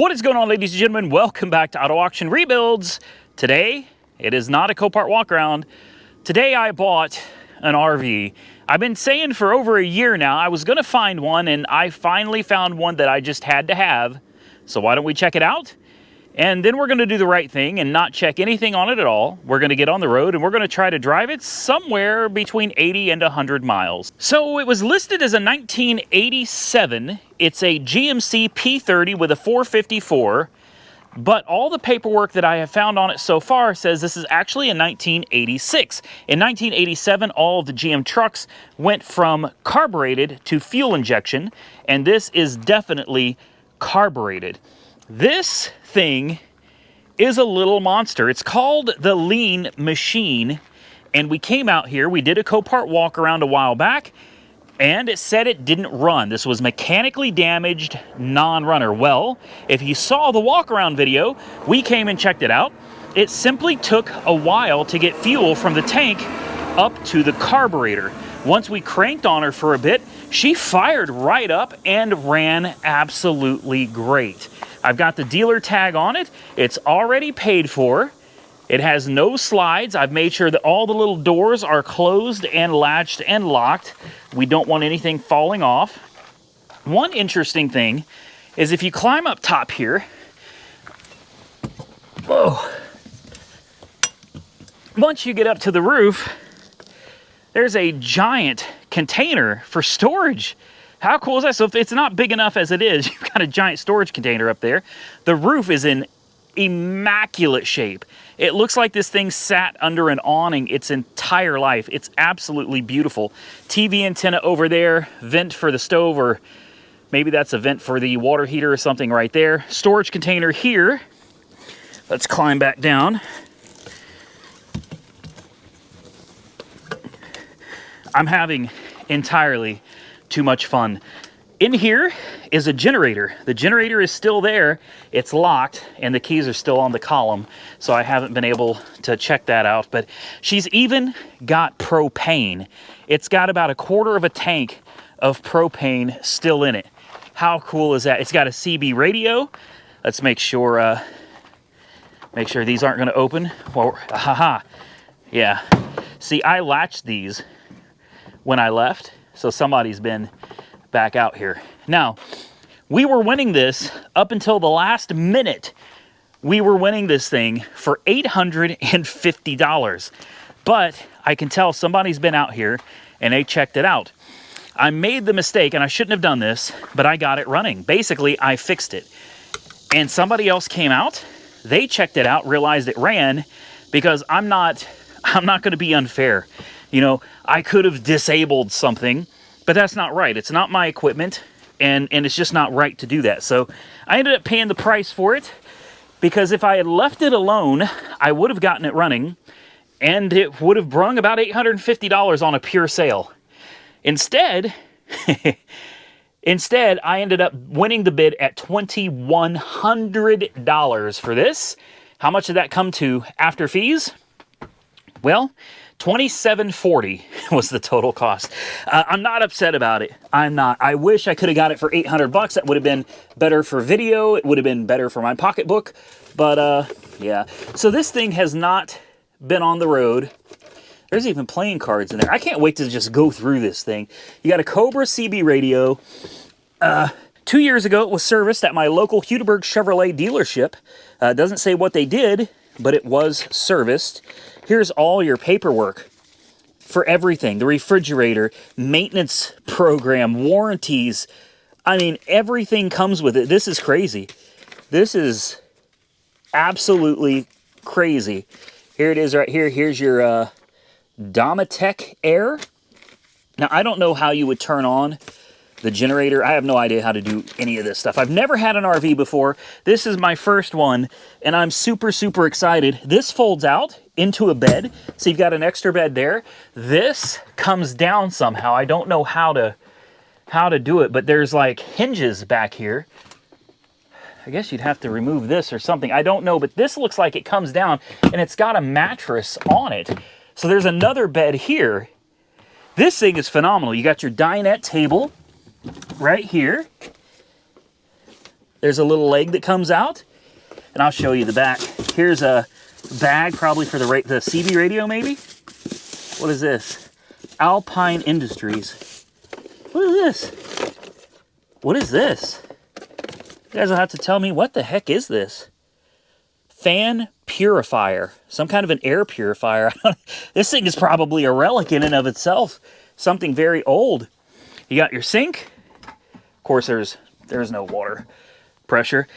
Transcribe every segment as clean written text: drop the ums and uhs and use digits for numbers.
What is going on, ladies and gentlemen? Welcome back to Auto Auction Rebuilds. Today, it is not a Copart walk around. Today I bought an RV. I've been saying for over a year now I was gonna find one, and I finally found one that I just had to have. So why don't we check it out? And then we're gonna do the right thing and not check anything on it at all. We're gonna get on the road and we're gonna try to drive it somewhere between 80 and 100 miles. So it was listed as a 1987. It's a GMC P30 with a 454, but all the paperwork that I have found on it so far says this is actually a 1986. In 1987, all of the GM trucks went from carbureted to fuel injection, and this is definitely carbureted. This thing is a little monster. It's called the Lean Machine, and we came out here, we did a Copart walk around a while back, and it said it didn't run. This was mechanically damaged, non-runner. Well, if you saw the walk around video, we came and checked it out. It simply took a while to get fuel from the tank up to the carburetor. Once we cranked on her for a bit, she fired right up and ran absolutely great. I've got the dealer tag on it. It's already paid for. It has no slides. I've made sure that all the little doors are closed and latched and locked. We don't want anything falling off. One interesting thing is if you climb up top here, whoa, once you get up to the roof, there's a giant container for storage. How cool is that? So if it's not big enough as it is, you've got a giant storage container up there. The roof is in immaculate shape. It looks like this thing sat under an awning its entire life. It's absolutely beautiful. TV antenna over there, vent for the stove, or maybe that's a vent for the water heater or something right there. Storage container here. Let's climb back down. I'm having entirely too much fun. In here is a generator. The generator is still there. It's locked and the keys are still on the column, so I haven't been able to check that out. But she's even got propane. It's got about a quarter of a tank of propane still in it. How cool is that? It's got a CB radio. Let's make sure these aren't going to open. Well, haha. Yeah. See, I latched these when I left, so somebody's been back out here. Now, we were winning this up until the last minute. We were winning this thing for $850. But I can tell somebody's been out here and they checked it out. I made the mistake, and I shouldn't have done this, but I got it running. Basically, I fixed it. And somebody else came out, they checked it out, realized it ran, because I'm not going to be unfair. You know, I could have disabled something, but that's not right. It's not my equipment, and it's just not right to do that. So I ended up paying the price for it, because if I had left it alone, I would have gotten it running, and it would have brung about $850 on a pure sale. Instead, I ended up winning the bid at $2,100 for this. How much did that come to after fees? Well, $2,740 was the total cost. I'm not upset about it. I'm not. I wish I could have got it for $800. That would have been better for video. It would have been better for my pocketbook. But yeah. So this thing has not been on the road. There's even playing cards in there. I can't wait to just go through this thing. You got a Cobra CB radio. 2 years ago, it was serviced at my local Hudeberg Chevrolet dealership. Doesn't say what they did, but it was serviced. Here's all your paperwork for everything. The refrigerator, maintenance program, warranties. I mean, everything comes with it. This is crazy. This is absolutely crazy. Here it is right here. Here's your Domatec Air. Now, I don't know how you would turn on the generator. I have no idea how to do any of this stuff. I've never had an RV before. This is my first one, and I'm super, super excited. This folds out into a bed, so you've got an extra bed there. This comes down somehow. I don't know how to do it, but there's like hinges back here. I guess you'd have to remove this or something. I don't know, but this looks like it comes down, and it's got a mattress on it. So there's another bed here. This thing is phenomenal. You got your dinette table right here. There's a little leg that comes out, and I'll show you the back. Here's a bag, probably for the CB radio, maybe? What is this? Alpine Industries. What is this? What is this? You guys will have to tell me, what the heck is this? Fan purifier. Some kind of an air purifier. This thing is probably a relic in and of itself. Something very old. You got your sink. Of course, there's no water pressure.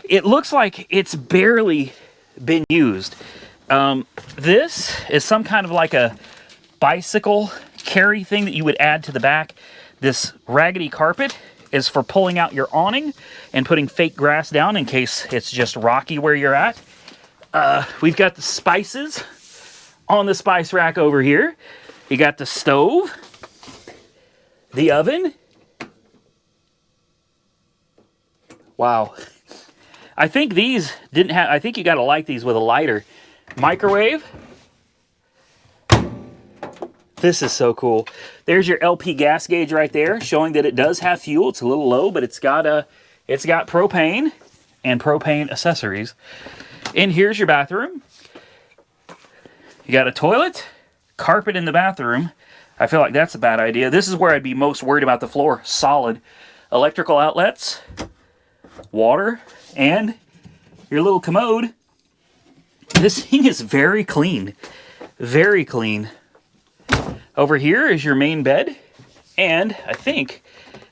It looks like it's barely been used. This is some kind of like a bicycle carry thing that you would add to the back. This raggedy carpet is for pulling out your awning and putting fake grass down in case it's just rocky where you're at. We've got the spices on the spice rack over here. You got the stove, the oven. Wow. I think these didn't have, I think you got to light these with a lighter. Microwave. This is so cool. There's your LP gas gauge right there, showing that it does have fuel. It's a little low, but it's got propane and propane accessories. And here's your bathroom. You got a toilet, carpet in the bathroom. I feel like that's a bad idea. This is where I'd be most worried about the floor. Solid. Electrical outlets, water, and your little commode. This thing is very clean. Very clean. Over here is your main bed. And I think,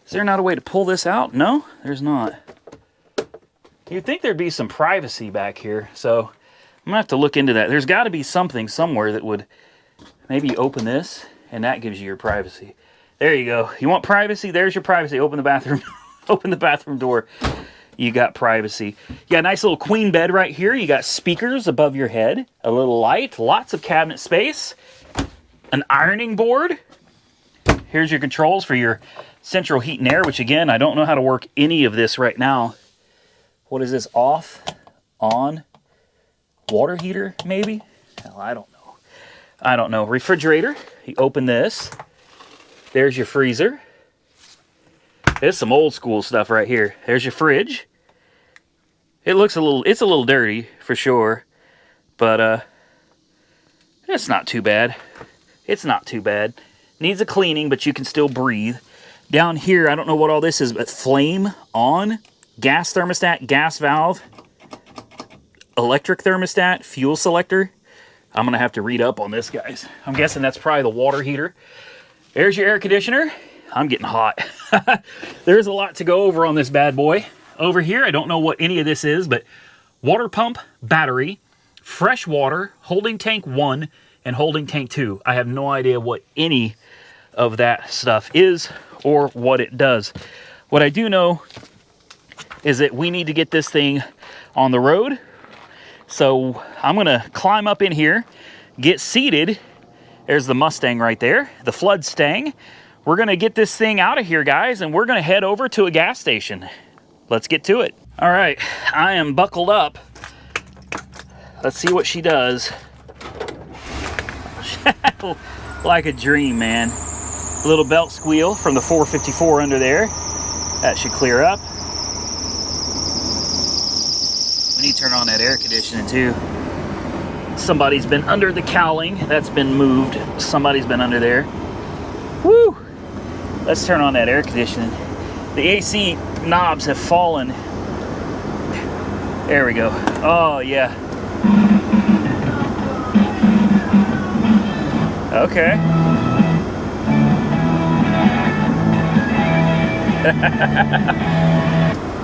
is there not a way to pull this out? No, there's not. You'd think there'd be some privacy back here. So I'm gonna have to look into that. There's gotta be something somewhere that would maybe open this, and that gives you your privacy. There you go. You want privacy? There's your privacy. Open the bathroom. Open the bathroom door. You got privacy. You got a nice little queen bed right here. You got speakers above your head. A little light. Lots of cabinet space. An ironing board. Here's your controls for your central heat and air, which again, I don't know how to work any of this right now. What is this? Off? On? Water heater, maybe? Hell, I don't know. I don't know. Refrigerator. You open this. There's your freezer. There's some old school stuff right here. There's your fridge. It's a little dirty for sure, but it's not too bad. It's not too bad. Needs a cleaning, but you can still breathe. Down here, I don't know what all this is, but flame on, gas thermostat, gas valve, electric thermostat, fuel selector. I'm gonna have to read up on this, guys. I'm guessing that's probably the water heater. There's your air conditioner. I'm getting hot. There's a lot to go over on this bad boy. Over here, I don't know what any of this is, but water pump, battery, fresh water, holding tank 1, and holding tank 2. I have no idea what any of that stuff is or what it does. What I do know is that we need to get this thing on the road. So I'm gonna climb up in here, get seated. There's the Mustang right there, the Flood Stang. We're gonna get this thing out of here, guys, and we're gonna head over to a gas station. Let's get to it. All right, I am buckled up. Let's see what she does. Like a dream, man. A little belt squeal from the 454 under there. That should clear up. We need to turn on that air conditioning too. Somebody's been under the cowling. That's been moved. Somebody's been under there. Woo! Let's turn on that air conditioning. The AC knobs have fallen. There we go. Oh, yeah. Okay.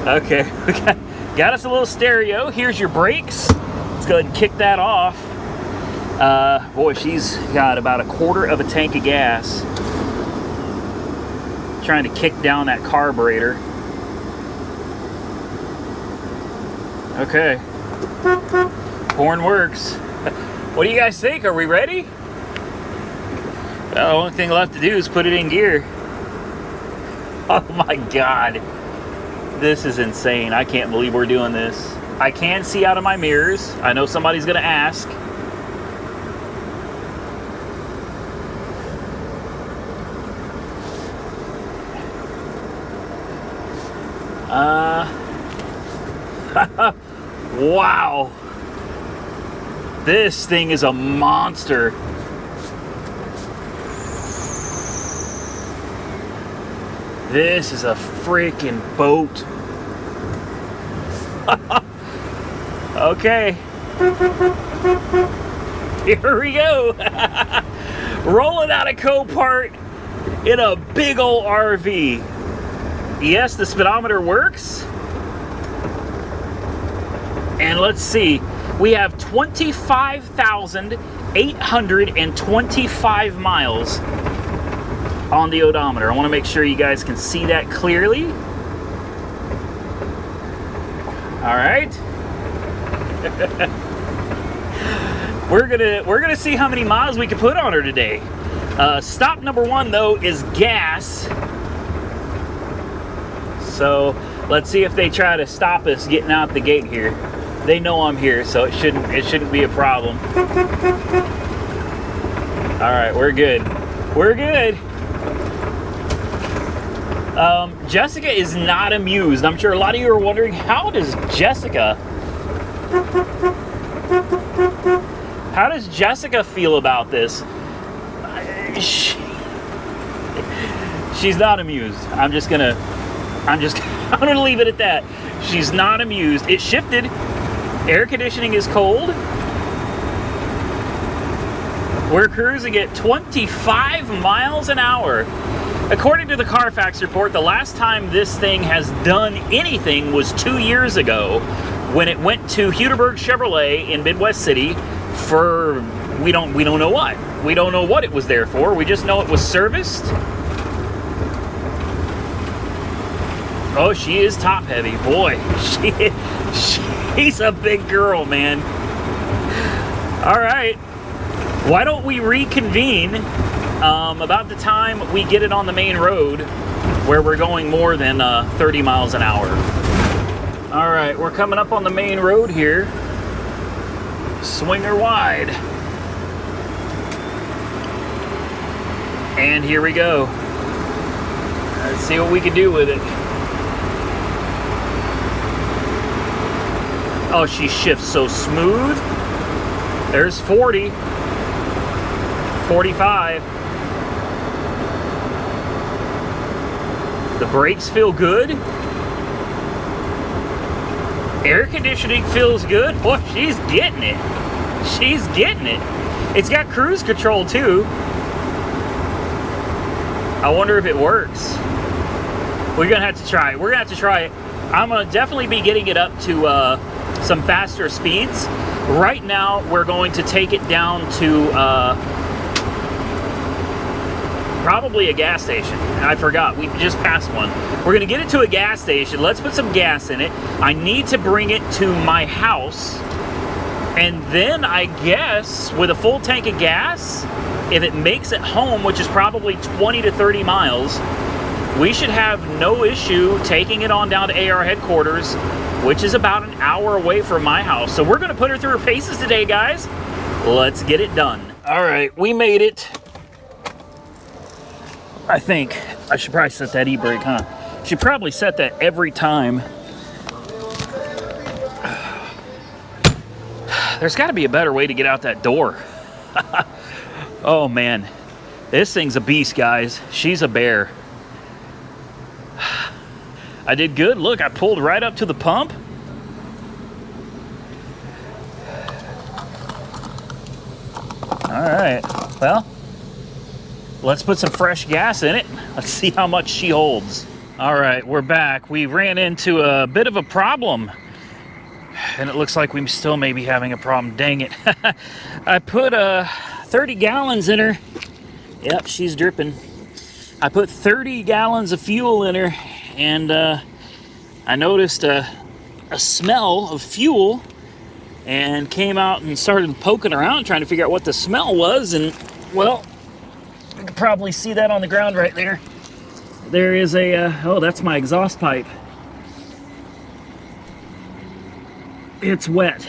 Okay, we got us a little stereo. Here's your brakes. Let's go ahead and kick that off. Boy, she's got about a quarter of a tank of gas. Trying to kick down that carburetor. Okay. Horn works. What do you guys think? Are we ready? Well, the only thing left to do is put it in gear. Oh my God. This is insane. I can't believe we're doing this. I can see out of my mirrors. I know somebody's gonna ask. Wow. This thing is a monster. This is a freaking boat. Okay. Here we go. Rolling out of Copart in a big old RV. Yes, the speedometer works. And let's see. We have 25,825 miles on the odometer. I want to make sure you guys can see that clearly. All right. We're gonna see how many miles we can put on her today. Stop number one though is gas. So let's see if they try to stop us getting out the gate here. They know I'm here, so it shouldn't be a problem. All right, we're good. We're good. Jessica is not amused. I'm sure a lot of you are wondering, how does Jessica feel about this? She's not amused. I'm gonna leave it at that. She's not amused. It shifted. Air conditioning is cold. We're cruising at 25 miles an hour. According to the Carfax report, the last time this thing has done anything was 2 years ago when it went to Huderberg Chevrolet in Midwest City for we don't know what. We don't know what it was there for. We just know it was serviced. Oh, she is top heavy. Boy, she's a big girl, man. All right. Why don't we reconvene about the time we get it on the main road where we're going more than 30 miles an hour. All right, we're coming up on the main road here. Swinger wide. And here we go. Let's see what we can do with it. Oh, she shifts so smooth. There's 40. 45. The brakes feel good. Air conditioning feels good. Boy, she's getting it. She's getting it. It's got cruise control too. I wonder if it works. We're gonna have to try it. We're gonna have to try it. I'm gonna definitely be getting it up to some faster speeds. Right now, we're going to take it down to probably a gas station. I forgot, we just passed one. We're gonna get it to a gas station. Let's put some gas in it. I need to bring it to my house. And then I guess with a full tank of gas, if it makes it home, which is probably 20 to 30 miles, we should have no issue taking it on down to AR headquarters, which is about an hour away from my house. So we're gonna put her through her paces today, guys. Let's get it done. All right, we made it. I think I should probably set that e-brake, huh? Should probably set that every time. There's got to be a better way to get out that door. Oh man, this thing's a beast, guys. She's a bear. I did good. Look, I pulled right up to the pump. All right, well, let's put some fresh gas in it. Let's see how much she holds. All right, we're back. We ran into a bit of a problem, and it looks like we still may be having a problem. Dang it. I put 30 gallons in her. Yep, she's dripping. I put 30 gallons of fuel in her, and I noticed a smell of fuel and came out and started poking around trying to figure out what the smell was. And well, you can probably see that on the ground right there. There is a, oh, that's my exhaust pipe. It's wet.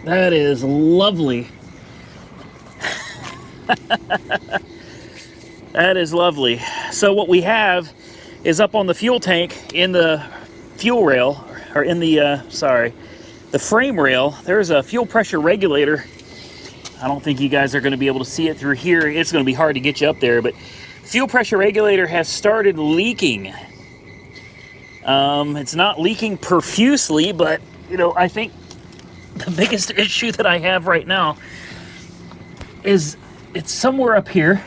That is lovely. That is lovely. So what we have is up on the fuel tank in the fuel rail, or in the, sorry, the frame rail, there's a fuel pressure regulator. I don't think you guys are going to be able to see it through here. It's going to be hard to get you up there, but the fuel pressure regulator has started leaking. It's not leaking profusely, but, you know, I think the biggest issue that I have right now is it's somewhere up here.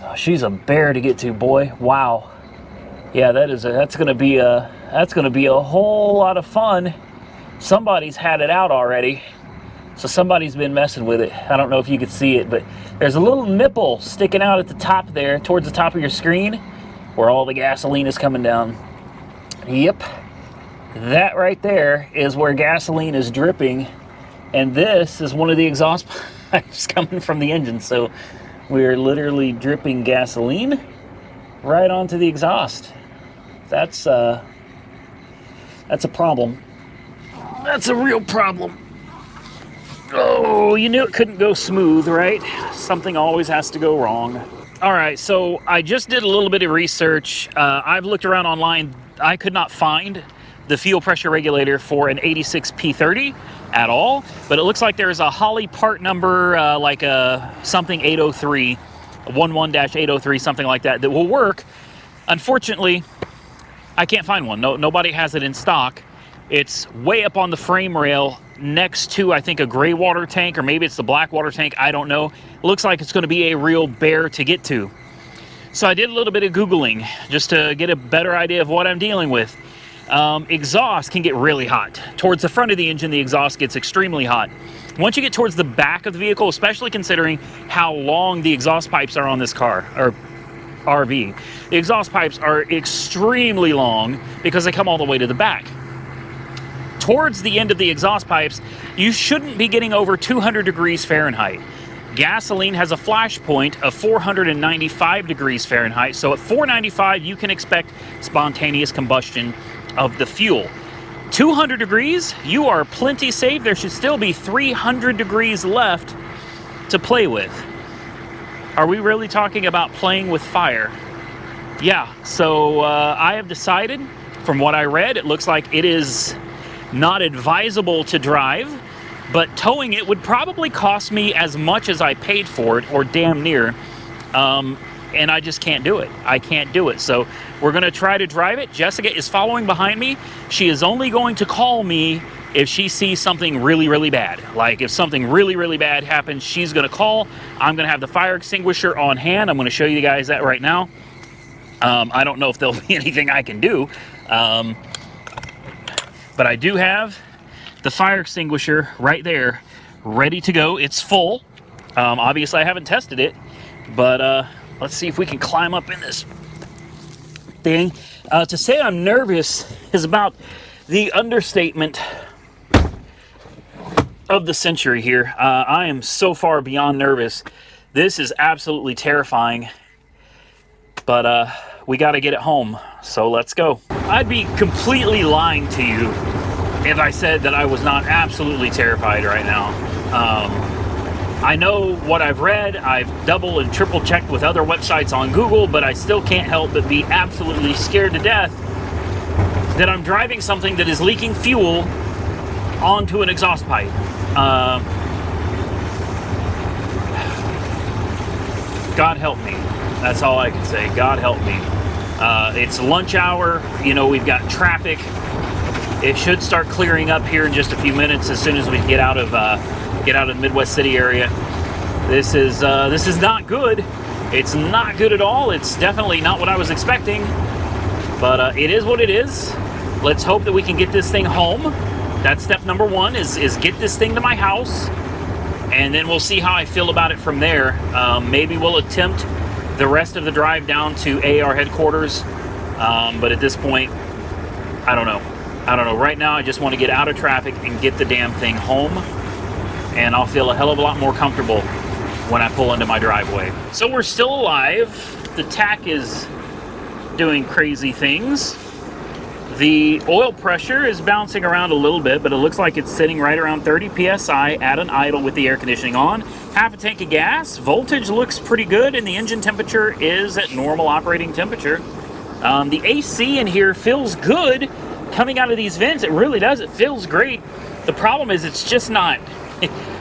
Oh, she's a bear to get to, boy. Wow. Yeah, that's gonna be a whole lot of fun. Somebody's had it out already, so somebody's been messing with it. I don't know if you can see it, but there's a little nipple sticking out at the top there, towards the top of your screen, where all the gasoline is coming down. Yep, that right there is where gasoline is dripping, and this is one of the exhaust pipes coming from the engine. So we're literally dripping gasoline right onto the exhaust. That's a problem. That's a real problem. Oh, you knew it couldn't go smooth, right? Something always has to go wrong. All right, so I just did a little bit of research. I've looked around online. I could not find the fuel pressure regulator for an 86 P30 at all, but it looks like there's a Holley part number, like a something 803, 11-803, something like that, that will work. Unfortunately, I can't find one. Nobody has it in stock. It's way up on the frame rail next to, I think, a gray water tank, or maybe it's the black water tank. I don't know. It looks like it's going to be a real bear to get to. So I did a little bit of Googling just to get a better idea of what I'm dealing with. Exhaust can get really hot. Towards the front of the engine, the exhaust gets extremely hot. Once you get towards the back of the vehicle, especially considering how long the exhaust pipes are on this car, or RV, the exhaust pipes are extremely long because they come all the way to the back. Towards the end of the exhaust pipes, you shouldn't be getting over 200 degrees Fahrenheit. Gasoline has a flash point of 495 degrees Fahrenheit, so at 495 you can expect spontaneous combustion of the fuel. 200 degrees, you are plenty safe. There should still be 300 degrees left to play with. Are we really talking about playing with fire? Yeah, so I have decided, from what I read, it looks like it is not advisable to drive, but towing it would probably cost me as much as I paid for it, or damn near, and I just can't do it. I can't do it. So we're going to try to drive it. Jessica is following behind me. She is only going to call me if she sees something really, really bad. Like if something really, really bad happens, she's going to call. I'm going to have the fire extinguisher on hand. I'm going to show you guys that right now. I don't know if there'll be anything I can do, but I do have the fire extinguisher right there, ready to go. It's full. Obviously, I haven't tested it, but let's see if we can climb up in this thing. To say I'm nervous is about the understatement of the century here. I am so far beyond nervous. This is absolutely terrifying, but we got to get it home, so let's go. I'd be completely lying to you if I said that I was not absolutely terrified right now. I know what I've read. I've double and triple checked with other websites on Google, but I still can't help but be absolutely scared to death that I'm driving something that is leaking fuel onto an exhaust pipe. God help me. That's all I can say. God help me. It's lunch hour. You know, we've got traffic. It should start clearing up here in just a few minutes as soon as we get out of the Midwest City area. This is not good. It's not good at all. It's definitely not what I was expecting, but it is what it is. Let's hope that we can get this thing home. That's step number one, is get this thing to my house, and then we'll see how I feel about it from there. Maybe we'll attempt the rest of the drive down to AAR headquarters, but at this point, I don't know. Right now, I just want to get out of traffic and get the damn thing home, and I'll feel a hell of a lot more comfortable when I pull into my driveway. So we're still alive. The TAC is doing crazy things. The oil pressure is bouncing around a little bit, but it looks like it's sitting right around 30 PSI at an idle with the air conditioning on. Half a tank of gas. Voltage looks pretty good, and the engine temperature is at normal operating temperature. The AC in here feels good, coming out of these vents, it really does. It feels great. The problem is it's just not,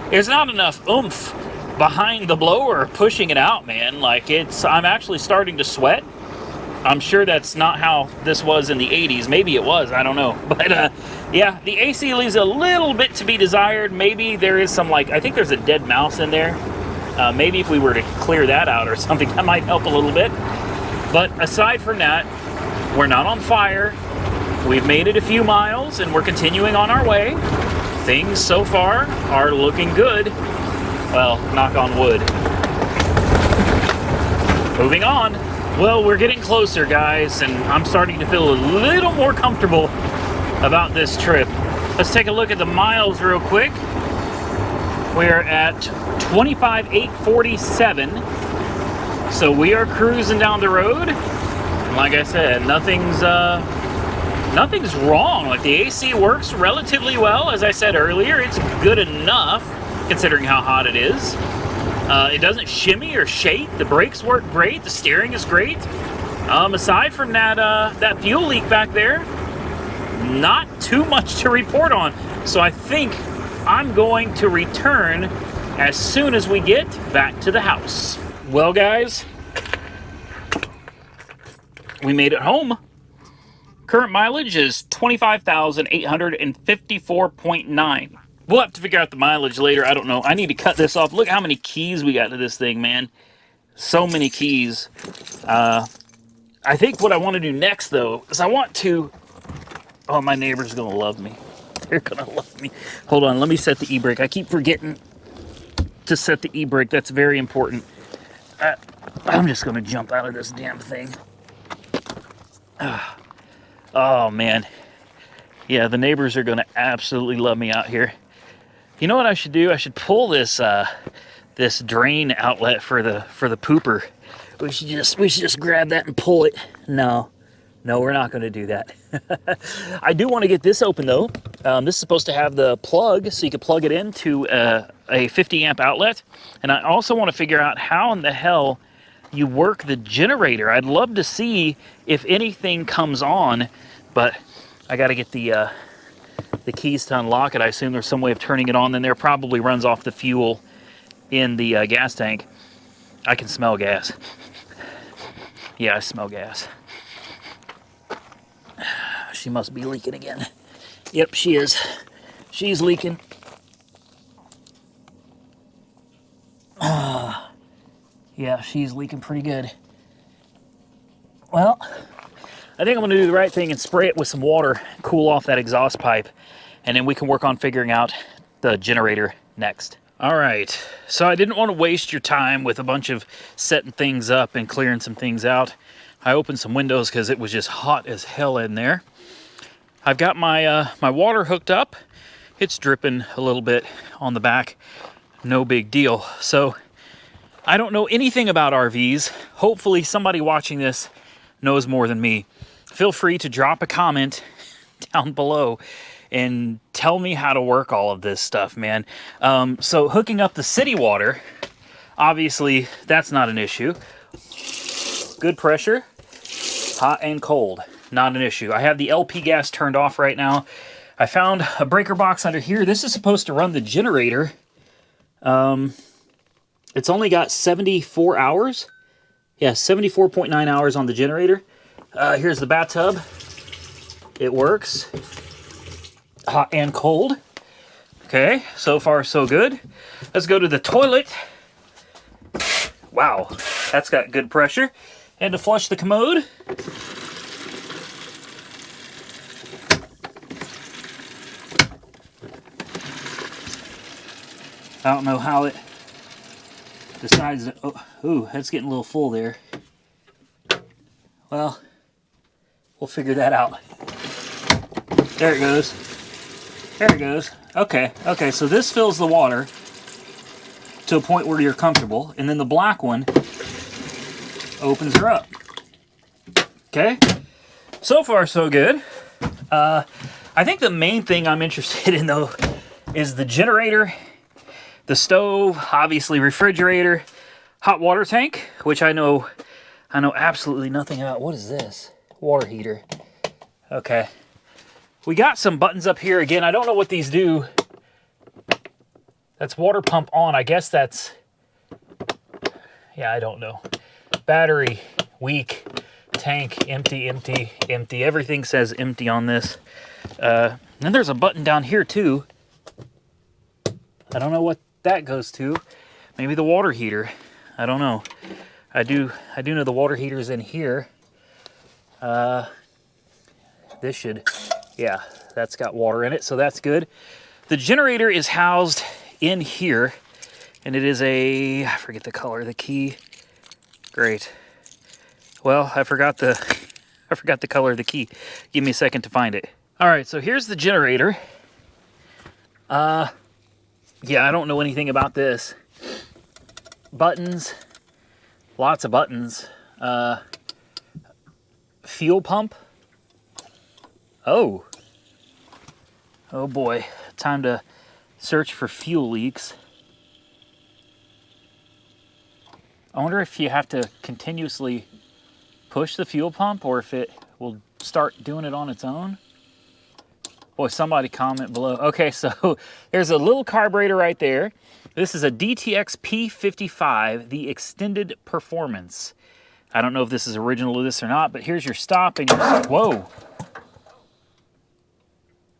there's not enough oomph behind the blower pushing it out, man. Like I'm actually starting to sweat. I'm sure that's not how this was in the 80s. Maybe it was, I don't know. But yeah, the AC leaves a little bit to be desired. Maybe there is some, like, I think there's a dead mouse in there. Maybe if we were to clear that out or something, that might help a little bit. But aside from that, we're not on fire. We've made it a few miles and we're continuing on our way. Things so far are looking good. Well, knock on wood. Moving on. Well, we're getting closer, guys, and I'm starting to feel a little more comfortable about this trip. Let's take a look at the miles real quick. We're at 25,847. So we are cruising down the road. And like I said, nothing's wrong. Like, the AC works relatively well. As I said earlier, it's good enough considering how hot it is. It doesn't shimmy or shake. The brakes work great. The steering is great. Aside from that fuel leak back there, not too much to report on. So I think I'm going to return as soon as we get back to the house. Well, guys, we made it home. Current mileage is 25,854.9. We'll have to figure out the mileage later. I don't know. I need to cut this off. Look how many keys we got to this thing, man. So many keys. I think what I want to do next, though, is I want to... Oh, my neighbor's going to love me. They're going to love me. Hold on. Let me set the e-brake. I keep forgetting to set the e-brake. That's very important. I'm just going to jump out of this damn thing. Oh, man. Yeah, the neighbors are going to absolutely love me out here. You know what I should do? I should pull this this drain outlet for the pooper. We should just grab that and pull it. No, we're not going to do that. I do want to get this open though. This is supposed to have the plug, so you can plug it into a 50 amp outlet. And I also want to figure out how in the hell you work the generator. I'd love to see if anything comes on, but I got to get the keys to unlock it. I assume there's some way of turning it on. Then there probably runs off the fuel in the gas tank. I can smell gas. Yeah, I smell gas. She must be leaking again. Yep, she is. She's leaking. Yeah, she's leaking pretty good. Well, I think I'm going to do the right thing and spray it with some water, cool off that exhaust pipe, and then we can work on figuring out the generator next. All right, so I didn't want to waste your time with a bunch of setting things up and clearing some things out. I opened some windows because it was just hot as hell in there. I've got my my water hooked up. It's dripping a little bit on the back. No big deal. So I don't know anything about RVs. Hopefully somebody watching this knows more than me. Feel free to drop a comment down below and tell me how to work all of this stuff, man. So hooking up the city water, obviously that's not an issue. Good pressure, hot and cold, not an issue. I have the LP gas turned off right now. I found a breaker box under here. This is supposed to run the generator. It's only got 74 hours. Yeah, 74.9 hours on the generator. Here's the bathtub. It works. Hot and cold. Okay, so far so good. Let's go to the toilet. Wow, that's got good pressure. And to flush the commode, I don't know how it decides to, oh, ooh, that's getting a little full there. Well, we'll figure that out. There it goes. There it goes. Okay, okay, so this fills the water to a point where you're comfortable, and then the black one opens her up. Okay, so far so good. I think the main thing I'm interested in though is the generator, the stove, obviously refrigerator, hot water tank, which I know absolutely nothing about. What is this? Water heater. Okay. We got some buttons up here again. I don't know what these do. That's water pump on. I guess that's, yeah, I don't know. Battery, weak. Tank, empty, empty, empty. Everything says empty on this. Then there's a button down here too. I don't know what that goes to. Maybe the water heater. I don't know. I do know the water heater's in here. This should, yeah, that's got water in it, so that's good. The generator is housed in here, and it is a, I forget the color of the key. Great. Well, I forgot the color of the key. Give me a second to find it. All right, so here's the generator. Yeah, I don't know anything about this. Buttons, lots of buttons. Fuel pump. Oh boy, time to search for fuel leaks. I wonder if you have to continuously push the fuel pump or if it will start doing it on its own. Boy, somebody comment below. Okay, so there's a little carburetor right there. This is a DTX P55, the extended performance. I don't know if this is original to this or not, but here's your stop and your, whoa.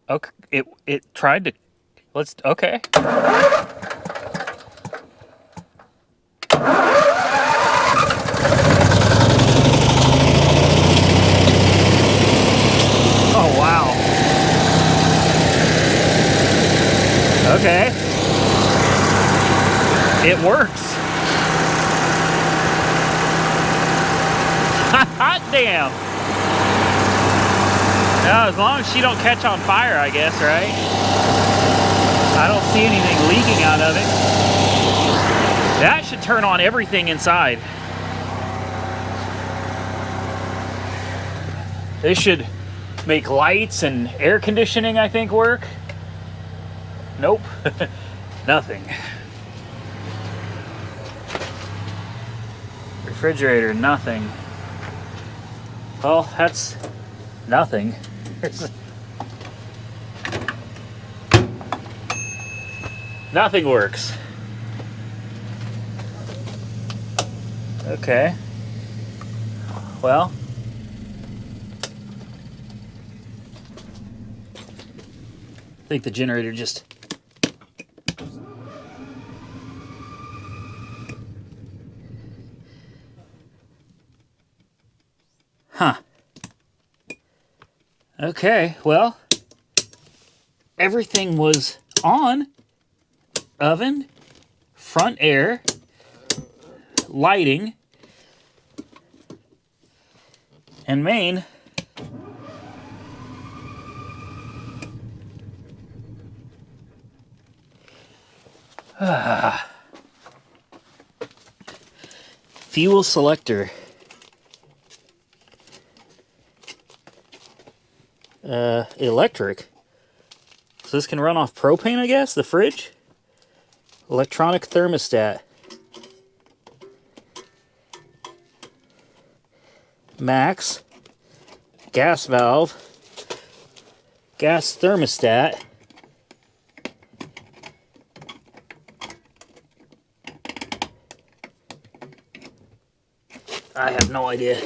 Okay, it tried to, let's, okay. Oh, wow. Okay. It works. Hot damn. Now, as long as she don't catch on fire, I guess, right? I don't see anything leaking out of it. That should turn on everything inside. This should make lights and air conditioning, I think, work. Nope. Nothing. Refrigerator, nothing. Well, that's nothing. Nothing works. Okay. Well. I think the generator just... Huh. Okay, well, everything was on. Oven, front air, lighting, and main. Fuel selector. Electric. So this can run off propane, I guess, the fridge. Electronic thermostat. Max. Gas valve. Gas thermostat. I have no idea.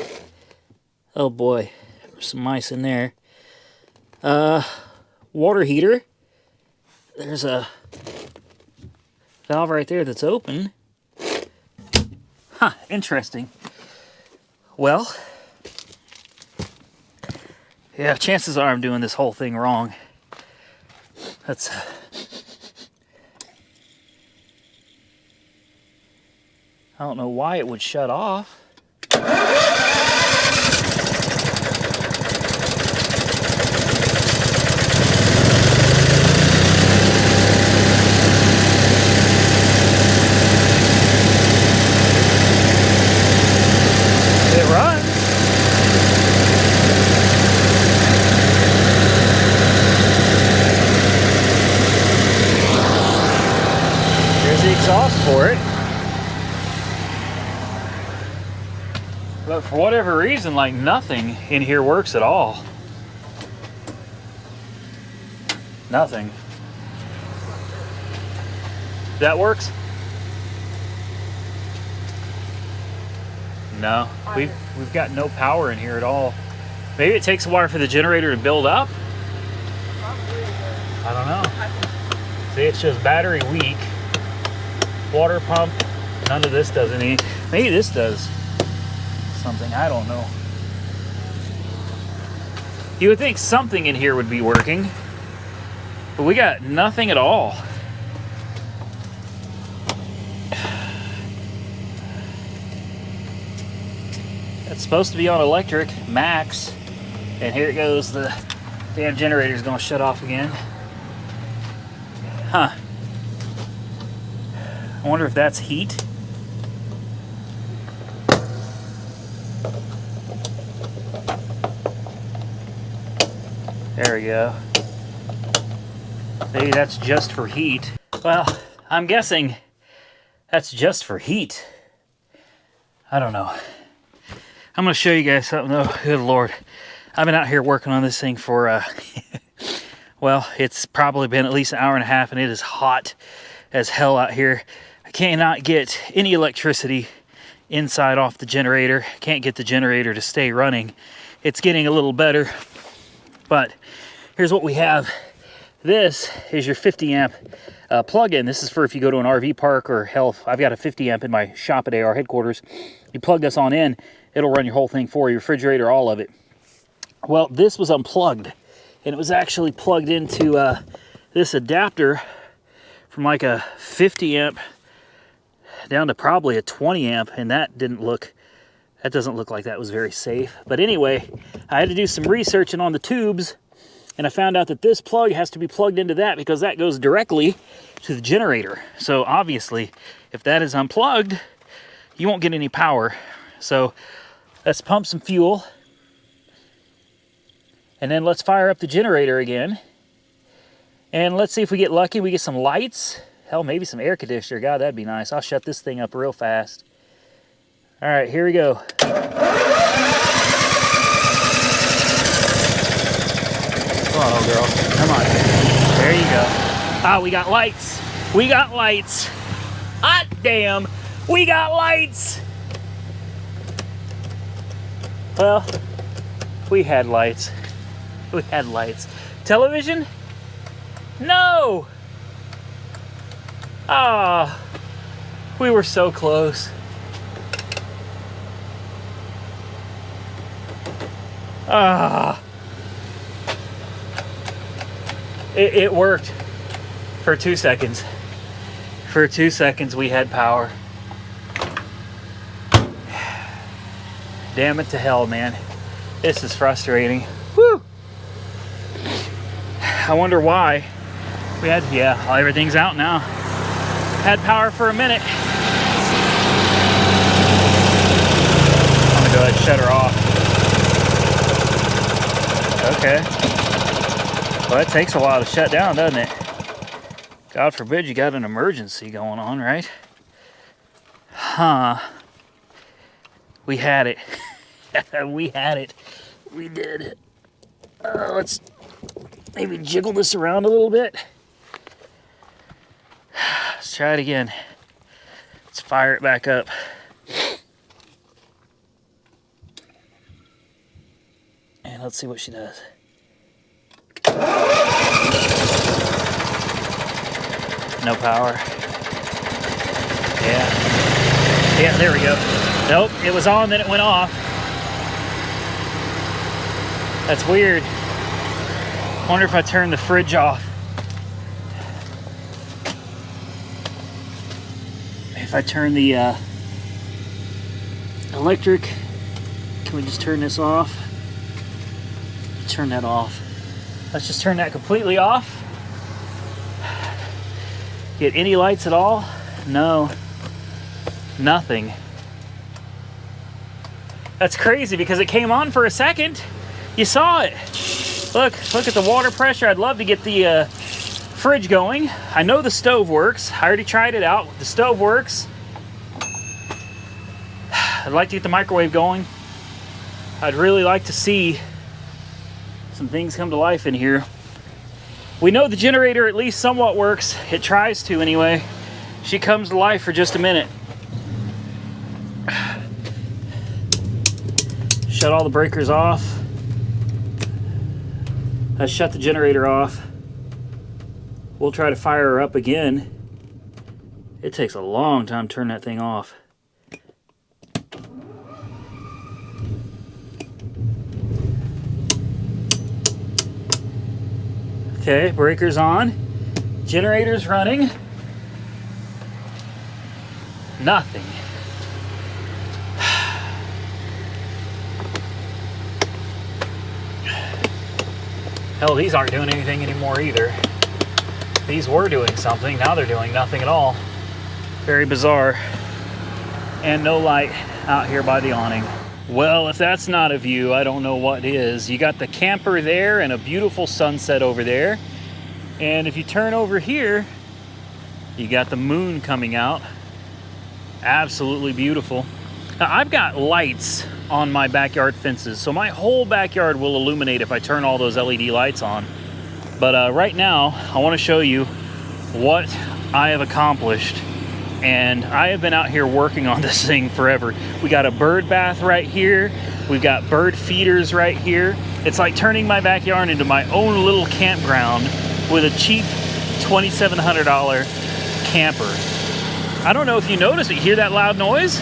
Oh boy, there's some mice in there. Water heater. There's a valve right there that's open. Huh, interesting. Well, yeah, chances are I'm doing this whole thing wrong. That's... I don't know why it would shut off. It runs. There's the exhaust for it. But for whatever reason, like nothing in here works at all. Nothing. That works? No, we've got no power in here at all. Maybe it takes a while for the generator to build up. I don't know. See, it's just battery weak. Water pump, none of this does any. Maybe this does something, I don't know. You would think something in here would be working, but we got nothing at all. It's supposed to be on electric, max, and here it goes, the damn generator's gonna shut off again. Huh. I wonder if that's heat. There we go. Maybe that's just for heat. Well, I'm guessing that's just for heat. I don't know. I'm going to show you guys something though. Good Lord. I've been out here working on this thing for, well, it's probably been at least an hour and a half, and it is hot as hell out here. I cannot get any electricity inside off the generator. Can't get the generator to stay running. It's getting a little better, but here's what we have. This is your 50 amp plug-in. This is for if you go to an RV park, or hell, I've got a 50 amp in my shop at AR headquarters. You plug this on in, it'll run your whole thing for you, refrigerator, all of it. Well, this was unplugged, and it was actually plugged into this adapter from like a 50 amp down to probably a 20 amp, and that doesn't look like that was very safe. But anyway, I had to do some researching on the tubes, and I found out that this plug has to be plugged into that because that goes directly to the generator. So obviously, if that is unplugged, you won't get any power. So let's pump some fuel, and then let's fire up the generator again. And let's see if we get lucky. We get some lights. Hell, maybe some air conditioner. God, that'd be nice. I'll shut this thing up real fast. All right, here we go. Come on, old girl. Come on. There you go. Ah, we got lights. We got lights. Hot damn. We got lights. Well, we had lights. We had lights. Television? No. Ah, we were so close. Ah. It worked for 2 seconds. For 2 seconds we had power. Damn it to hell, man. This is frustrating. Whew. I wonder why. We had, yeah, everything's out now. Had power for a minute. I'm gonna go ahead and shut her off. Okay. Well, that takes a while to shut down, doesn't it? God forbid you got an emergency going on, right? Huh. We had it. We had it. We did it. Let's maybe jiggle this around a little bit. Let's try it again. Let's fire it back up. And let's see what she does. No power. Yeah, there we go. Nope, it was on, then it went off. That's weird. Wonder if I turn the fridge off. If I turn the electric, can we just turn this off? Turn that off. Let's just turn that completely off. Get any lights at all? No. Nothing. That's crazy because it came on for a second. You saw it. Look at the water pressure. I'd love to get the fridge going. I know the stove works. I already tried it out. The stove works. I'd like to get the microwave going. I'd really like to see some things come to life in here. We know the generator at least somewhat works. It tries to anyway. She comes to life for just a minute. Shut all the breakers off. I shut the generator off. We'll try to fire her up again. It takes a long time to turn that thing off. Okay, breaker's on. Generator's running. Nothing. Hell, these aren't doing anything anymore either. These were doing something, now they're doing nothing at all. Very bizarre. And no light out here by the awning. Well, if that's not a view, I don't know what is. You got the camper there and a beautiful sunset over there. And if you turn over here, you got the moon coming out. Absolutely beautiful. Now, I've got lights on my backyard fences, so my whole backyard will illuminate if I turn all those LED lights on. But right now, I want to show you what I have accomplished. And I have been out here working on this thing forever. We got a bird bath right here. We've got bird feeders right here. It's like turning my backyard into my own little campground with a cheap $2,700 camper. I don't know if you noticed, but you hear that loud noise?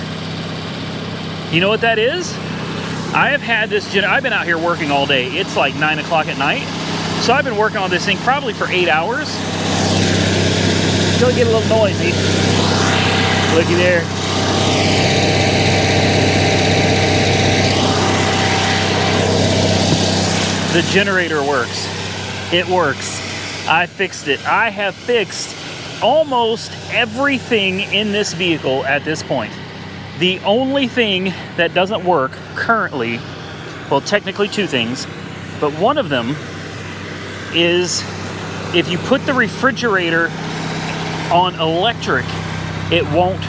You know what that is? I have had this, I've been out here working all day. It's like 9 o'clock at night. So I've been working on this thing probably for 8 hours. It's gonna get a little noisy. Looky there. The generator works. It works. I fixed it. I have fixed almost everything in this vehicle at this point. The only thing that doesn't work currently, well, technically two things, but one of them is if you put the refrigerator on electric, it won't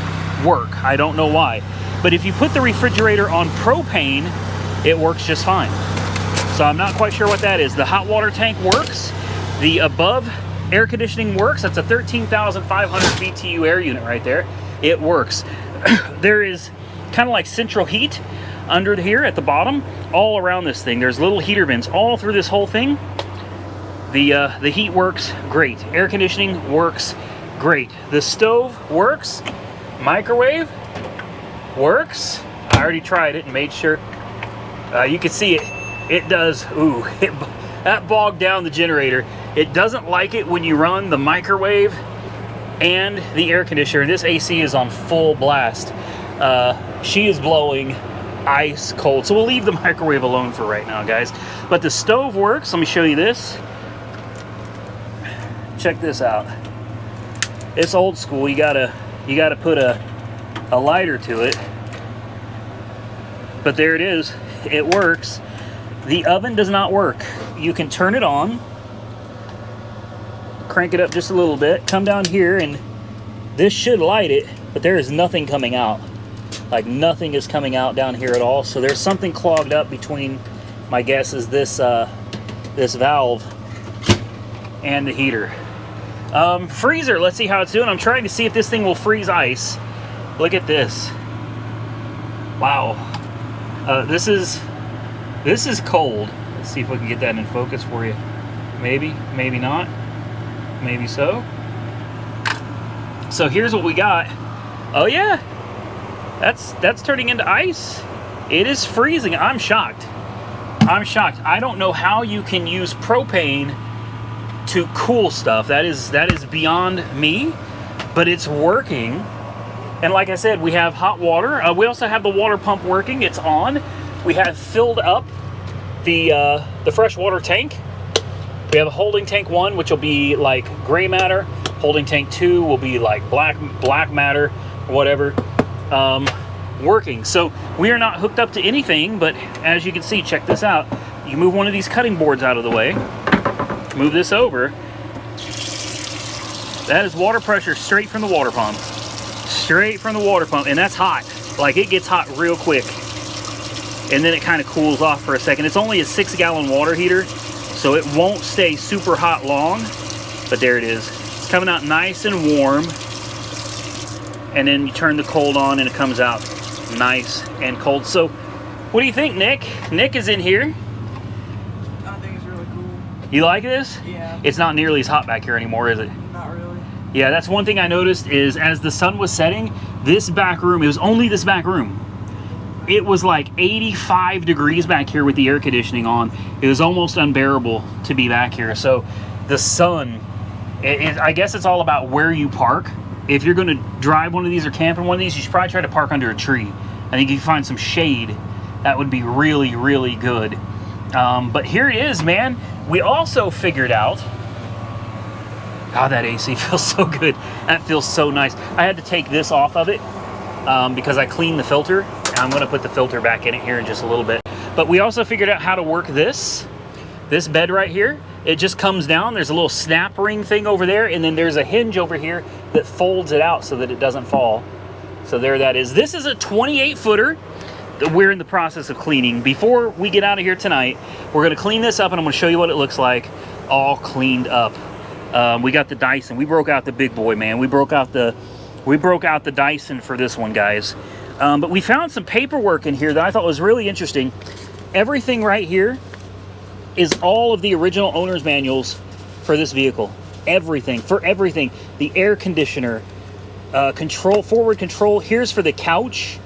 work. I don't know why. But if you put the refrigerator on propane, it works just fine. So I'm not quite sure what that is. The hot water tank works. The above air conditioning works. That's a 13,500 BTU air unit right there. It works. There is kind of like central heat under here at the bottom, all around this thing. There's little heater vents all through this whole thing. The heat works great. Air conditioning works great. The stove works. Microwave works. I already tried it and made sure. You can see it. It does. Ooh, that bogged down the generator. It doesn't like it when you run the microwave and the air conditioner. This AC is on full blast. She is blowing ice cold. So we'll leave the microwave alone for right now, guys. But the stove works. Let me show you this. Check this out. It's old school. You gotta put a lighter to it. But there it is. It works. The oven does not work. You can turn it on, crank it up just a little bit, come down here, and this should light it, but there is nothing coming out. Like nothing is coming out down here at all. So there's something clogged up between, my guess is this this valve and the heater. Freezer, let's see how it's doing. I'm trying to see if this thing will freeze ice. Look at this. Wow. This is cold. Let's see if we can get that in focus for you. Maybe, maybe not. Maybe so. So here's what we got. Oh yeah, that's turning into ice. It is freezing. I'm shocked. I'm shocked. I don't know how you can use propane to cool stuff. That is beyond me, but it's working. And like I said, we have hot water. We also have the water pump working. It's on. We have filled up the freshwater tank. We have a holding tank 1, which will be like gray matter. Holding tank 2 will be like black matter, or whatever. Working. So we are not hooked up to anything, but as you can see, check this out. You move one of these cutting boards out of the way. Move this over. That is water pressure straight from the water pump. Straight from the water pump, and that's hot. Like, it gets hot real quick. And then it kind of cools off for a second. It's only a 6-gallon water heater, so it won't stay super hot long. But there it is. It's coming out nice and warm. And then you turn the cold on and it comes out nice and cold. So what do you think, Nick? Nick is in here. I think it's really cool. You like this? Yeah. It's not nearly as hot back here anymore, is it? Not really. Yeah, that's one thing I noticed is as the sun was setting, this back room, it was only this back room. It was like 85 degrees back here with the air conditioning on. It was almost unbearable to be back here. So the sun, I guess it's all about where you park. If you're going to drive one of these or camp in one of these, you should probably try to park under a tree. I think if you find some shade, that would be really, really good. But here it is, man. We also figured out, oh, that AC feels so good. That feels so nice. I had to take this off of it because I cleaned the filter. I'm going to put the filter back in it here in just a little bit. But we also figured out how to work this bed right here. It just comes down. There's a little snap ring thing over there, and then there's a hinge over here that folds it out so that it doesn't fall. So there that is. This is a 28-footer that we're in the process of cleaning. Before we get out of here tonight, we're going to clean this up, and I'm going to show you what it looks like all cleaned up. We got the Dyson. We broke out the big boy, man. We broke out the Dyson for this one, guys. But we found some paperwork in here that I thought was really interesting. Everything right here is all of the original owner's manuals for this vehicle. Everything, for everything. The air conditioner, forward control. Here's for the couch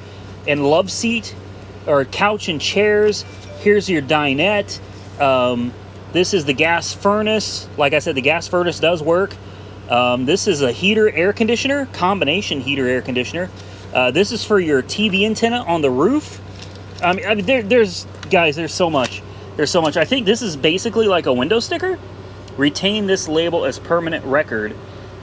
and love seat, or couch and chairs. Here's your dinette. This is the gas furnace. Like I said, the gas furnace does work. This is a heater air conditioner, combination heater air conditioner. This is for your TV antenna on the roof. I mean, there's so much. There's so much. I think this is basically like a window sticker. Retain this label as permanent record.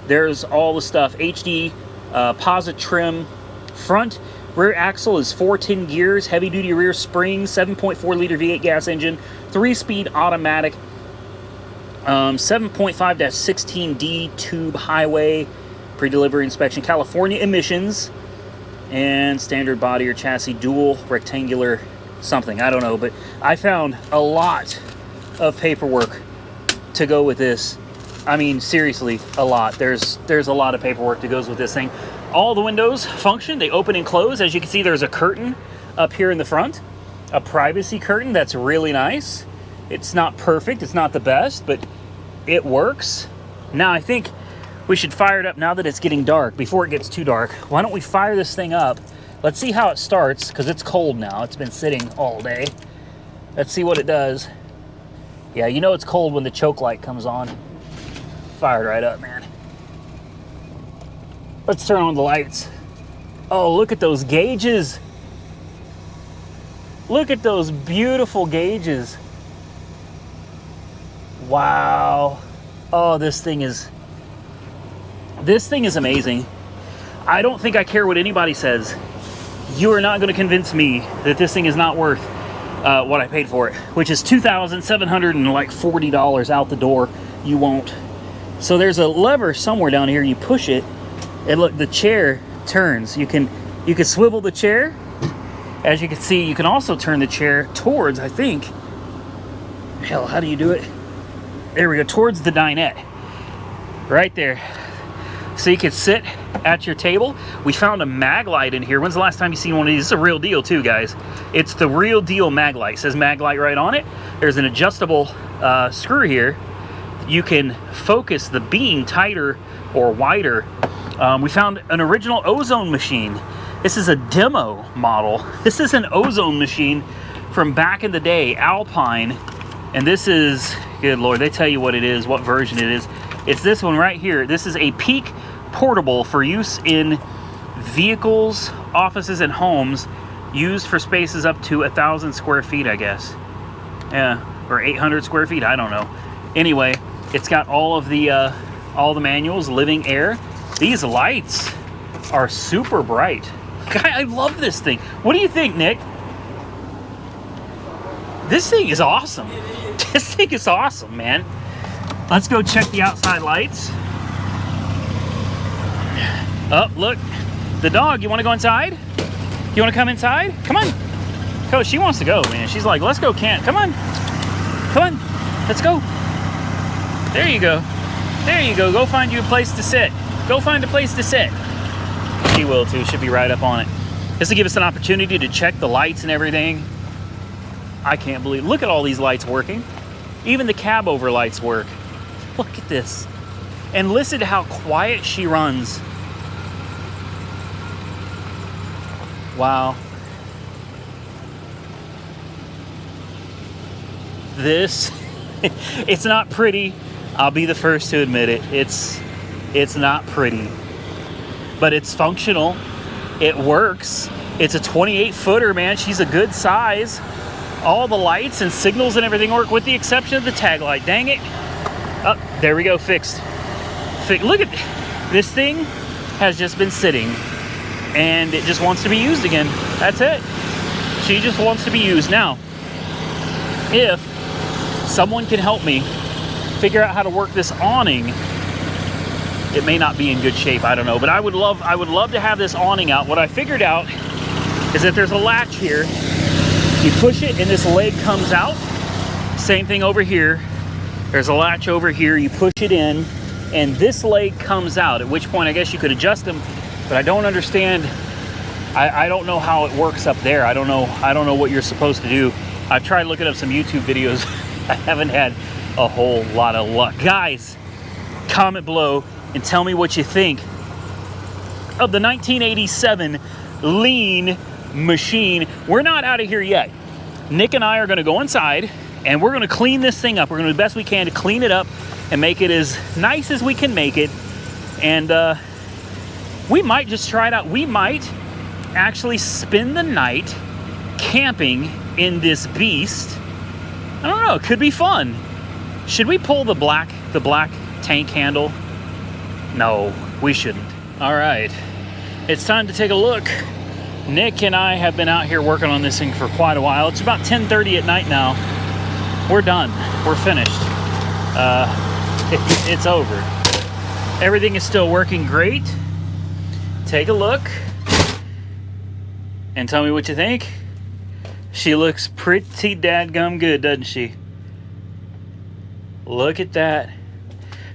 There's all the stuff. HD, posit trim. Front rear axle is 410 gears. Heavy duty rear springs. 7.4 liter V8 gas engine. 3-speed automatic. 7.5-16D tube highway. Pre-delivery inspection. California emissions. And standard body or chassis. Dual rectangular something, I don't know, but I found a lot of paperwork to go with this. I mean, seriously, a lot. There's a lot of paperwork that goes with this thing. All the windows function. They open and close. As you can see, there's a curtain up here in the front, a privacy curtain that's really nice. It's not perfect, it's not the best, but it works. Now I think we should fire it up now that it's getting dark, before it gets too dark. Why don't we fire this thing up? Let's see how it starts, because it's cold now. It's been sitting all day. Let's see what it does. Yeah, you know it's cold when the choke light comes on. Fired right up, man. Let's turn on the lights. Oh, look at those gauges. Look at those beautiful gauges. Wow. Oh, this thing is amazing. I don't think I care what anybody says. You are not going to convince me that this thing is not worth what I paid for it, which is $2,740 out the door. You won't. So there's a lever somewhere down here. You push it, and look, the chair turns. You can swivel the chair. As you can see, you can also turn the chair towards, I think. Hell, how do you do it? There we go, towards the dinette. Right there. So you can sit at your table. We found a mag light in here. When's the last time you seen one of these? It's a real deal too, guys. It's the real deal mag light. It says mag light right on it. There's an adjustable screw here. You can focus the beam tighter or wider. We found an original ozone machine. This is a demo model. This is an ozone machine from back in the day, Alpine. And this is, good Lord, they tell you what it is, what version it is. It's this one right here. This is a peak portable for use in vehicles, offices, and homes, used for spaces up to 1,000 square feet, I guess. Yeah, or 800 square feet, I don't know. Anyway, it's got all the manuals, living air. These lights are super bright. I love this thing. What do you think, Nick? This thing is awesome. This thing is awesome, man. Let's go check the outside lights. Oh, look. The dog, you want to go inside? You want to come inside? Come on. Coach, she wants to go, man. She's like, let's go camp. Come on. Come on. Let's go. There you go. There you go. Go find you a place to sit. Go find a place to sit. She will too. Should be right up on it. Just to give us an opportunity to check the lights and everything. I can't believe. Look at all these lights working. Even the cab over lights work. Look at this. And listen to how quiet she runs. Wow. This, it's not pretty. I'll be the first to admit it. It's not pretty, but it's functional. It works. It's a 28 footer, man. She's a good size. All the lights and signals and everything work with the exception of the tag light. Dang it. Oh, there we go, fixed. Look at this thing has just been sitting and it just wants to be used again. That's it. She just wants to be used. Now, if someone can help me figure out how to work this awning, it may not be in good shape, I don't know, but I would love to have this awning out. What I figured out is that there's a latch here. You push it and this leg comes out. Same thing over here. There's a latch over here. You push it in and this leg comes out, at which point I guess you could adjust them, but I don't understand. I don't know how it works up there. I don't know what you're supposed to do. I've tried looking up some YouTube videos. I haven't had a whole lot of luck. Guys, comment below and tell me what you think of the 1987 Lean machine. We're not out of here yet. Nick and I are gonna go inside and we're gonna clean this thing up. We're gonna do the best we can to clean it up and make it as nice as we can make it. And we might just try it out. We might actually spend the night camping in this beast. I don't know, it could be fun. Should we pull the black tank handle? No, we shouldn't. All right, it's time to take a look. Nick and I have been out here working on this thing for quite a while. It's about 10:30 at night now. We're done, we're finished. It's over. Everything is still working great. Take a look and tell me what you think. She looks pretty dadgum good, doesn't she? Look at that.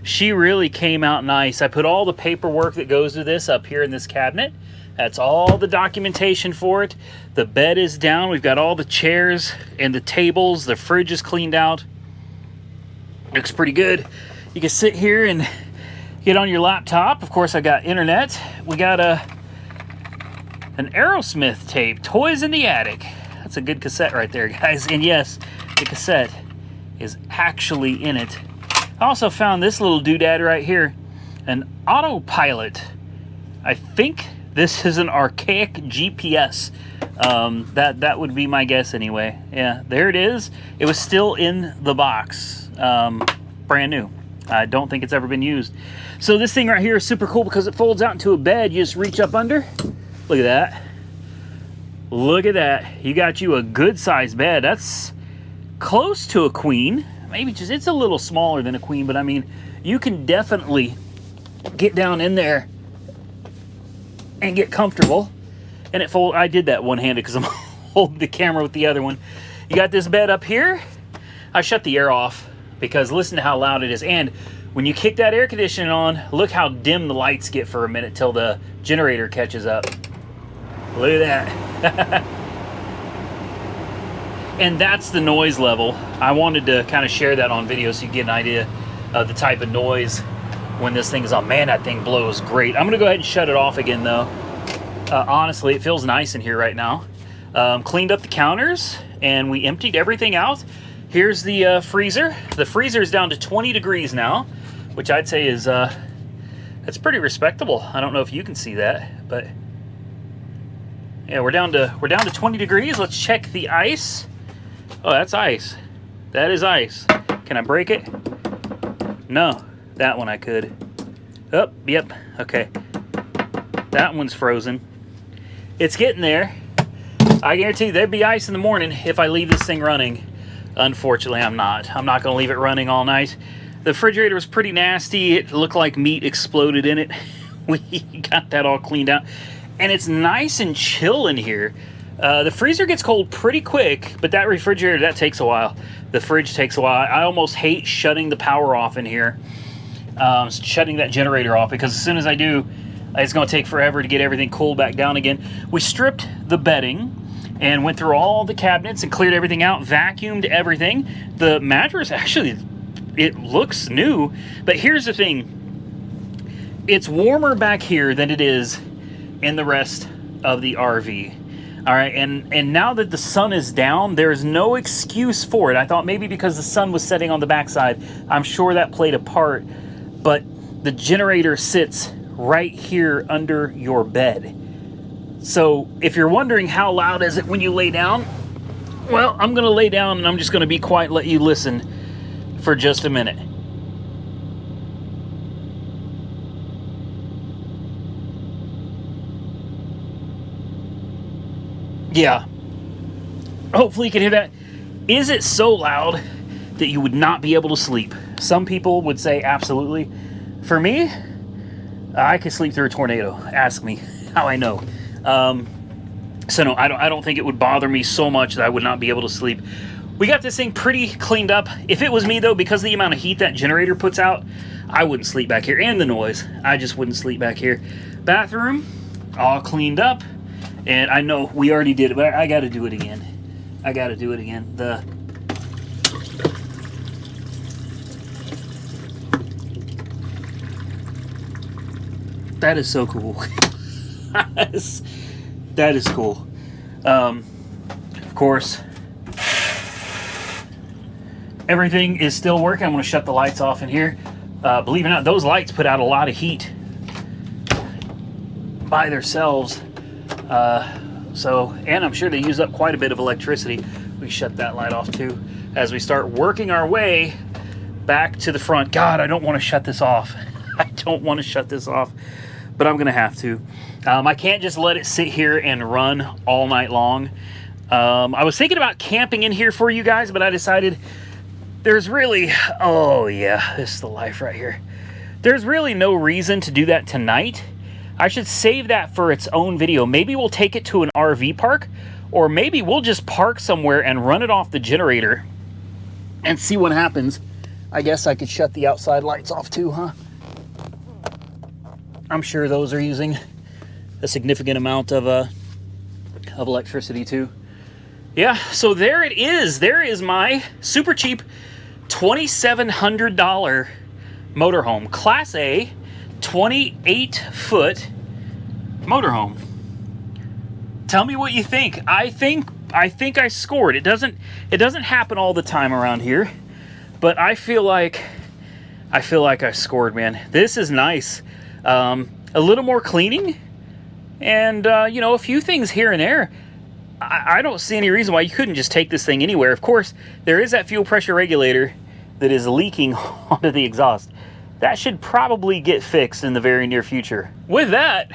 She really came out nice. I put all the paperwork that goes with this up here in this cabinet. That's all the documentation for it. The bed is down. We've got all the chairs and the tables. The fridge is cleaned out. Looks pretty good. You can sit here and get on your laptop. Of course, I got internet. We got an Aerosmith tape, Toys in the Attic. That's a good cassette right there, guys. And yes, the cassette is actually in it. I also found this little doodad right here, an autopilot. I think this is an archaic GPS. That would be my guess anyway. Yeah, there it is. It was still in the box, brand new. I don't think it's ever been used. So this thing right here is super cool because it folds out into a bed. You just reach up under. Look at that. Look at that. You got you a good sized bed. That's close to a queen. Maybe just, it's a little smaller than a queen, but I mean, you can definitely get down in there and get comfortable. And it fold. I did that one-handed because I'm holding the camera with the other one. You got this bed up here. I shut the air off because listen to how loud it is. And when you kick that air conditioning on, look how dim the lights get for a minute till the generator catches up. Look at that. And that's the noise level. I wanted to kind of share that on video so you get an idea of the type of noise when this thing is on. Man, that thing blows great. I'm gonna go ahead and shut it off again though. Honestly, it feels nice in here right now. Cleaned up the counters and we emptied everything out. Here's the freezer. The freezer is down to 20 degrees now, which I'd say is that's pretty respectable. I don't know if you can see that, but yeah, we're down to 20 degrees. Let's check the ice. Oh, that's ice. That is ice. Can I break it? No, that one I could. Oh, yep, okay. That one's frozen. It's getting there. I guarantee you there'd be ice in the morning if I leave this thing running. Unfortunately, I'm not. I'm not gonna leave it running all night. The refrigerator was pretty nasty. It looked like meat exploded in it. We got that all cleaned out. And it's nice and chill in here. The freezer gets cold pretty quick, but that refrigerator, that takes a while. The fridge takes a while. I almost hate shutting the power off in here shutting that generator off, because as soon as I do, it's going to take forever to get everything cooled back down again. We stripped the bedding and went through all the cabinets and cleared everything out, vacuumed everything. The mattress, actually, it looks new, but here's the thing. It's warmer back here than it is in the rest of the RV. All right, and now that the sun is down, there's no excuse for it. I thought maybe because the sun was setting on the backside, I'm sure that played a part, but the generator sits right here under your bed. So if you're wondering how loud is it when you lay down, well, I'm gonna lay down and I'm just gonna be quiet and let you listen for just a minute. Yeah, hopefully you can hear that. Is it so loud that you would not be able to sleep? Some people would say absolutely. For me, I could sleep through a tornado. Ask me how I know. So no, I don't think it would bother me so much that I would not be able to sleep. We got this thing pretty cleaned up. If it was me though, because of the amount of heat that generator puts out, I wouldn't sleep back here, and the noise. I just wouldn't sleep back here. Bathroom, all cleaned up. And I know we already did it, but I got to do it again. I got to do it again. That is so cool. That is cool. Of course, everything is still working. I'm going to shut the lights off in here. Believe it or not, those lights put out a lot of heat by themselves. And I'm sure they use up quite a bit of electricity. We shut that light off too as we start working our way back to the front. God, I don't want to shut this off. I don't want to shut this off, but I'm gonna have to. I can't just let it sit here and run all night long. I was thinking about camping in here for you guys, but I decided there's really, oh yeah, this is the life right here. There's really no reason to do that tonight. I should save that for its own video. Maybe we'll take it to an RV park, or maybe we'll just park somewhere and run it off the generator and see what happens. I guess I could shut the outside lights off too, huh? I'm sure those are using a significant amount of electricity too. Yeah, so there it is. There is my super cheap $2,700 motorhome. Class A, 28-foot motorhome. Tell me what you think. I think I scored. It doesn't happen all the time around here, but I feel like I scored, man. This is nice. A little more cleaning, and you know, a few things here and there. I don't see any reason why you couldn't just take this thing anywhere. Of course, there is that fuel pressure regulator that is leaking onto the exhaust. That should probably get fixed in the very near future. With that,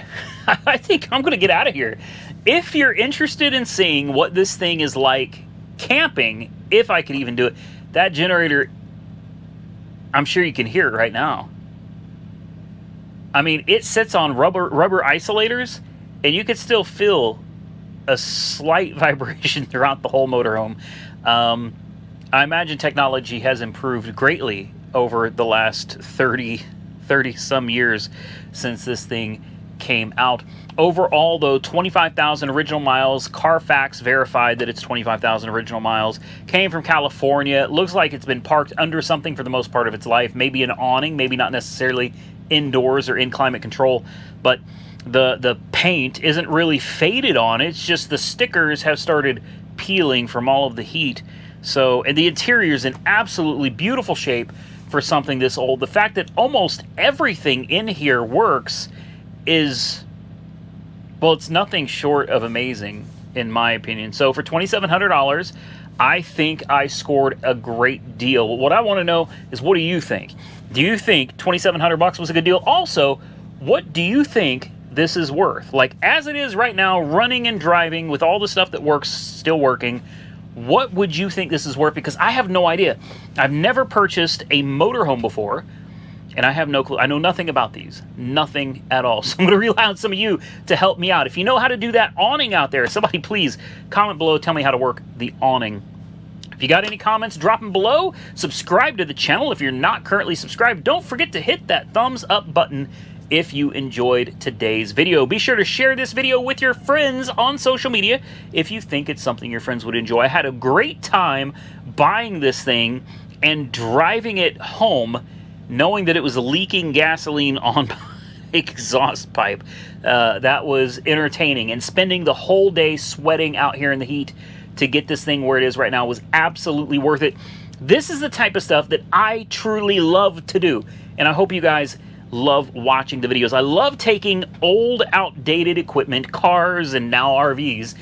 I think I'm gonna get out of here. If you're interested in seeing what this thing is like camping, if I could even do it, that generator, I'm sure you can hear it right now. I mean, it sits on rubber isolators, and you could still feel a slight vibration throughout the whole motorhome. I imagine technology has improved greatly over the last 30 some years since this thing came out. Overall, though, 25,000 original miles. Carfax verified that it's 25,000 original miles. Came from California. It looks like it's been parked under something for the most part of its life. Maybe an awning, maybe not necessarily indoors or in climate control, but the paint isn't really faded on it. It's just the stickers have started peeling from all of the heat. So, and the interior's in absolutely beautiful shape for something this old. The fact that almost everything in here works is, well, it's nothing short of amazing, in my opinion. So for $2,700, I think I scored a great deal. What I want to know is, what do you think? Do you think 2,700 bucks was a good deal? Also, what do you think this is worth? Like, as it is right now, running and driving with all the stuff that works, still working, what would you think this is worth? Because I have no idea. I've never purchased a motorhome before, and I have no clue. I know nothing about these. Nothing at all. So I'm going to rely on some of you to help me out. If you know how to do that awning out there, somebody please comment below, tell me how to work the awning. If If you got any comments, drop them below. Subscribe to the channel if you're not currently subscribed. Don't forget to hit that thumbs up button if you enjoyed today's video. Be sure to share this video with your friends on social media if you think it's something your friends would enjoy. I had a great time buying this thing and driving it home knowing that it was leaking gasoline on my exhaust pipe. That was entertaining, and spending the whole day sweating out here in the heat to get this thing where it is right now was absolutely worth it. This is the type of stuff that I truly love to do, and I hope you guys love watching the videos. I love taking old, outdated equipment, cars and now RVs,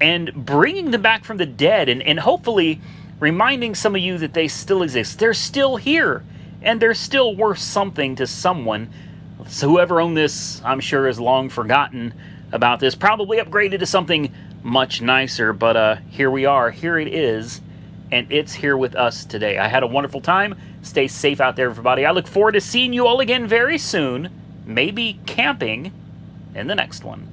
and bringing them back from the dead, and hopefully reminding some of you that they still exist. They're still here, and they're still worth something to someone. So whoever owned this, I'm sure, has long forgotten about this, probably upgraded to something much nicer, but here we are, here it is, and it's here with us today. I had a wonderful time. Stay safe out there, everybody. I look forward to seeing you all again very soon, maybe camping in the next one.